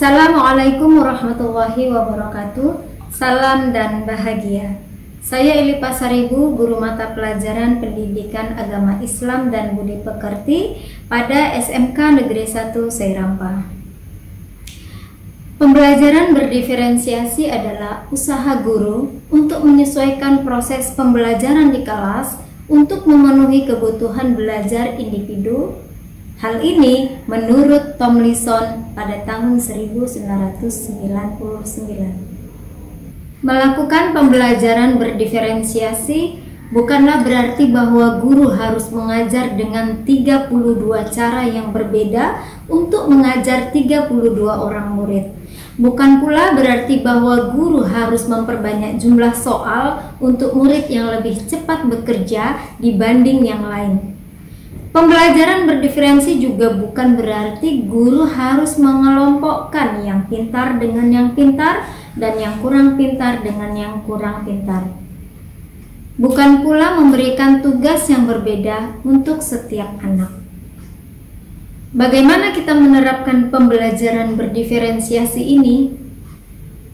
Assalamualaikum warahmatullahi wabarakatuh. Salam dan bahagia. Saya Eli Pasaribu, guru mata pelajaran Pendidikan Agama Islam dan Budi Pekerti pada SMK Negeri 1 Serampa. Pembelajaran berdiferensiasi adalah usaha guru untuk menyesuaikan proses pembelajaran di kelas untuk memenuhi kebutuhan belajar individu. Hal ini menurut Tomlinson pada tahun 1999. Melakukan pembelajaran berdiferensiasi bukanlah berarti bahwa guru harus mengajar dengan 32 cara yang berbeda untuk mengajar 32 orang murid. Bukan pula berarti bahwa guru harus memperbanyak jumlah soal untuk murid yang lebih cepat bekerja dibanding yang lain. Pembelajaran berdiferensi juga bukan berarti guru harus mengelompokkan yang pintar dengan yang pintar dan yang kurang pintar dengan yang kurang pintar. Bukan pula memberikan tugas yang berbeda untuk setiap anak. Bagaimana kita menerapkan pembelajaran berdiferensiasi ini?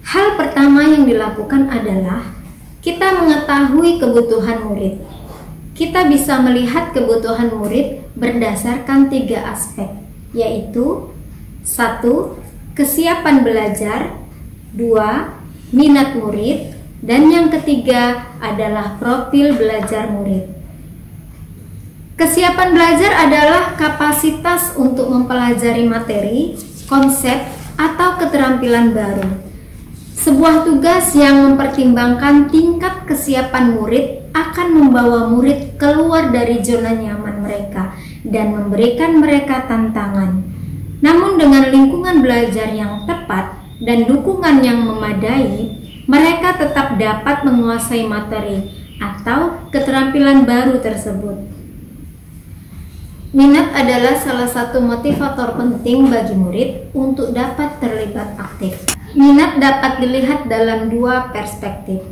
Hal pertama yang dilakukan adalah kita mengetahui kebutuhan murid. Kita bisa melihat kebutuhan murid berdasarkan 3 aspek, yaitu 1. Kesiapan belajar, 2. Minat murid, dan yang ketiga adalah profil belajar murid. Kesiapan belajar adalah kapasitas untuk mempelajari materi, konsep, atau keterampilan baru. Sebuah tugas yang mempertimbangkan tingkat kesiapan murid akan membawa murid keluar dari zona nyaman mereka dan memberikan mereka tantangan. Namun dengan lingkungan belajar yang tepat dan dukungan yang memadai, mereka tetap dapat menguasai materi atau keterampilan baru tersebut. Minat adalah salah satu motivator penting bagi murid untuk dapat terlibat aktif. Minat dapat dilihat dalam 2 perspektif.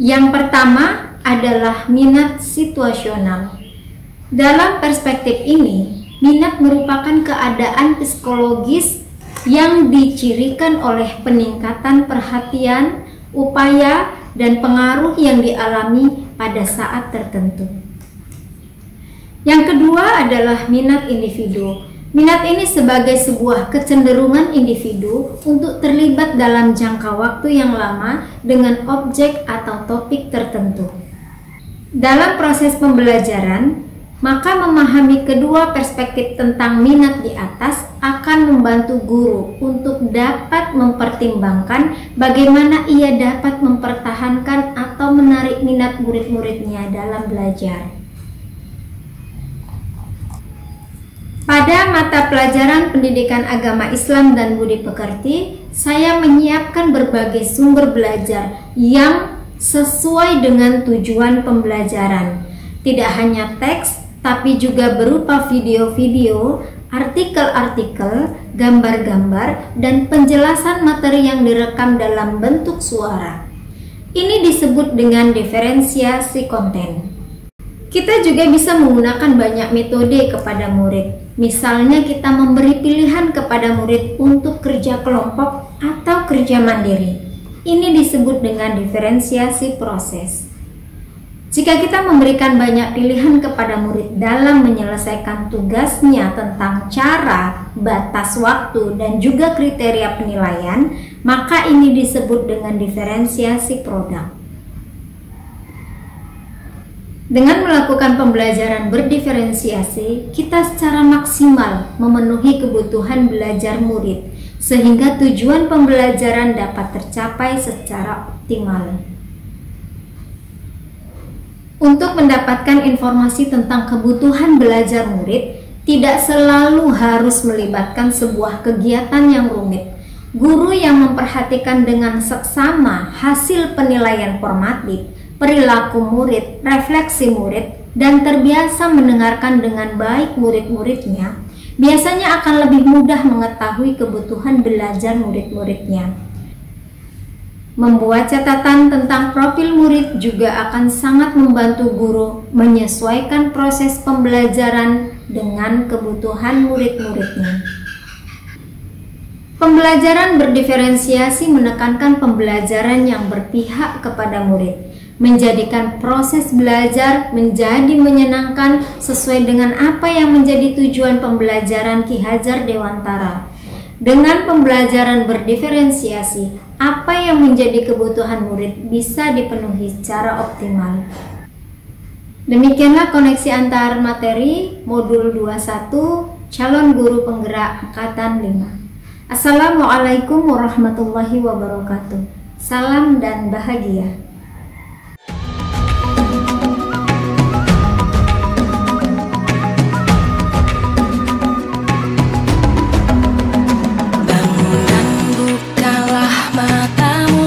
Yang pertama adalah minat situasional. Dalam perspektif ini, minat merupakan keadaan psikologis yang dicirikan oleh peningkatan perhatian, upaya, dan pengaruh yang dialami pada saat tertentu. Yang kedua adalah minat individu. Minat ini sebagai sebuah kecenderungan individu untuk terlibat dalam jangka waktu yang lama dengan objek atau topik tertentu. Dalam proses pembelajaran, maka memahami kedua perspektif tentang minat di atas akan membantu guru untuk dapat mempertimbangkan bagaimana ia dapat mempertahankan atau menarik minat murid-muridnya dalam belajar. Pada mata pelajaran Pendidikan Agama Islam dan Budi Pekerti, saya menyiapkan berbagai sumber belajar yang sesuai dengan tujuan pembelajaran. Tidak hanya teks, tapi juga berupa video-video, artikel-artikel, gambar-gambar, dan penjelasan materi yang direkam dalam bentuk suara. Ini disebut dengan diferensiasi konten. Kita juga bisa menggunakan banyak metode kepada murid. Misalnya kita memberi pilihan kepada murid untuk kerja kelompok atau kerja mandiri. Ini disebut dengan diferensiasi proses. Jika kita memberikan banyak pilihan kepada murid dalam menyelesaikan tugasnya tentang cara, batas waktu, dan juga kriteria penilaian, maka ini disebut dengan diferensiasi produk. Dengan melakukan pembelajaran berdiferensiasi, kita secara maksimal memenuhi kebutuhan belajar murid, sehingga tujuan pembelajaran dapat tercapai secara optimal. Untuk mendapatkan informasi tentang kebutuhan belajar murid, tidak selalu harus melibatkan sebuah kegiatan yang rumit. Guru yang memperhatikan dengan seksama hasil penilaian formatif, perilaku murid, refleksi murid, dan terbiasa mendengarkan dengan baik murid-muridnya, biasanya akan lebih mudah mengetahui kebutuhan belajar murid-muridnya. Membuat catatan tentang profil murid juga akan sangat membantu guru menyesuaikan proses pembelajaran dengan kebutuhan murid-muridnya. Pembelajaran berdiferensiasi menekankan pembelajaran yang berpihak kepada murid, menjadikan proses belajar menjadi menyenangkan sesuai dengan apa yang menjadi tujuan pembelajaran Ki Hajar Dewantara. Dengan pembelajaran berdiferensiasi, apa yang menjadi kebutuhan murid bisa dipenuhi secara optimal. Demikianlah koneksi antar materi modul 21 calon guru penggerak angkatan 5. Assalamualaikum warahmatullahi wabarakatuh. Salam dan bahagia. Bangun dan bukalah matamu,